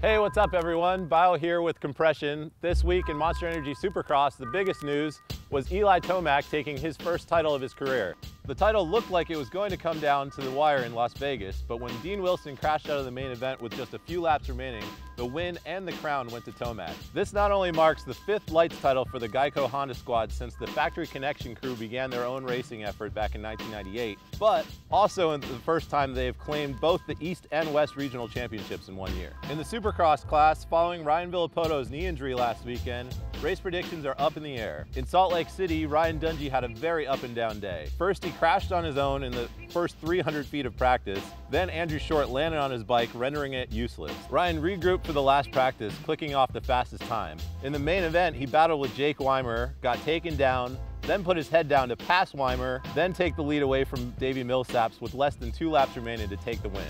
Hey, what's up everyone? Bio here with Compression. This week in Monster Energy Supercross, the biggest news was Eli Tomac taking his first title of his career. The title looked like it was going to come down to the wire in Las Vegas, but when Dean Wilson crashed out of the main event with just a few laps remaining, the win and the crown went to Tomac. This not only marks the 5th Lights title for the Geico Honda squad since the Factory Connection crew began their own racing effort back in 1998, but also the first time they have claimed both the East and West regional championships in 1 year. In the Supercross class, following Ryan Villopoto's knee injury last weekend, race predictions are up in the air. In Salt Lake City, Ryan Dungey had a very up and down day. First, he crashed on his own in the first 300 feet of practice. Then Andrew Short landed on his bike, rendering it useless. Ryan regrouped for the last practice, clicking off the fastest time. In the main event, he battled with Jake Weimer, got taken down, then put his head down to pass Weimer, then take the lead away from Davey Millsaps with less than 2 laps remaining to take the win.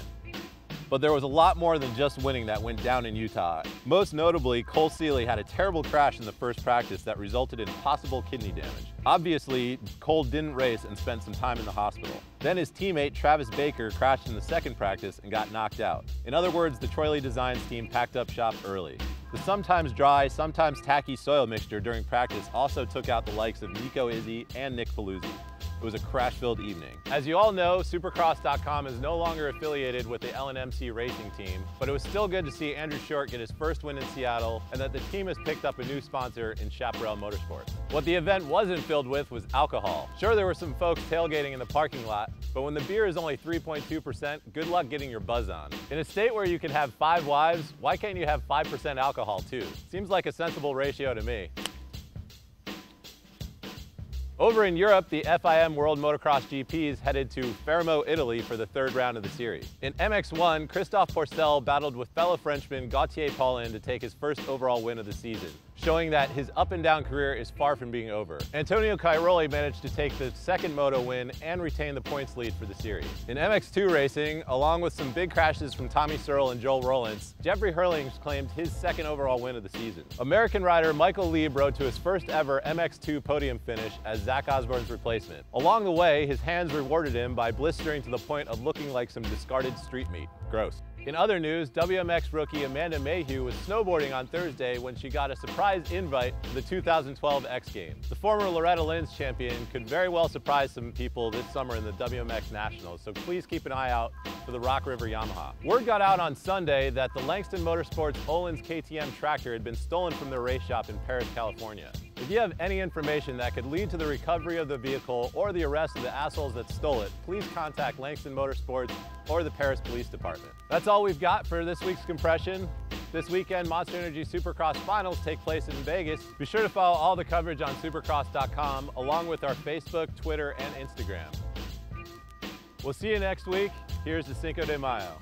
But there was a lot more than just winning that went down in Utah. Most notably, Cole Seeley had a terrible crash in the first practice that resulted in possible kidney damage. Obviously, Cole didn't race and spent some time in the hospital. Then his teammate Travis Baker crashed in the second practice and got knocked out. In other words, the Troy Lee Designs team packed up shop early. The sometimes dry, sometimes tacky soil mixture during practice also took out the likes of Nico Izzi and Nick Paluzzi. It was a crash-filled evening. As you all know, Supercross.com is no longer affiliated with the LNMC racing team, but it was still good to see Andrew Short get his first win in Seattle and that the team has picked up a new sponsor in Chaparral Motorsports. What the event wasn't filled with was alcohol. Sure, there were some folks tailgating in the parking lot, but when the beer is only 3.2%, good luck getting your buzz on. In a state where you can have 5 wives, why can't you have 5% alcohol too? Seems like a sensible ratio to me. Over in Europe, the FIM World Motocross GPs headed to Fermo, Italy for the 3rd round of the series. In MX1, Christophe Pourcel battled with fellow Frenchman Gauthier Paulin to take his first overall win of the season, showing that his up and down career is far from being over. Antonio Cairoli managed to take the 2nd moto win and retain the points lead for the series. In MX2 racing, along with some big crashes from Tommy Searle and Joel Rowlands, Jeffrey Hurlings claimed his 2nd overall win of the season. American rider Michael Lieb rode to his first ever MX2 podium finish as Zach Osborne's replacement. Along the way, his hands rewarded him by blistering to the point of looking like some discarded street meat. Gross. In other news, WMX rookie Amanda Maheu was snowboarding on Thursday when she got a surprise invite to the 2012 X Games. The former Loretta Lynn's champion could very well surprise some people this summer in the WMX Nationals, so please keep an eye out for the Rock River Yamaha. Word got out on Sunday that the Langston Motorsports Olin's KTM tractor had been stolen from their race shop in Paris, California. If you have any information that could lead to the recovery of the vehicle or the arrest of the assholes that stole it, please contact Langston Motorsports or the Paris Police Department. That's all we've got for this week's Compression. This weekend, Monster Energy Supercross Finals take place in Vegas. Be sure to follow all the coverage on Supercross.com, along with our Facebook, Twitter, and Instagram. We'll see you next week. Here's the Cinco de Mayo.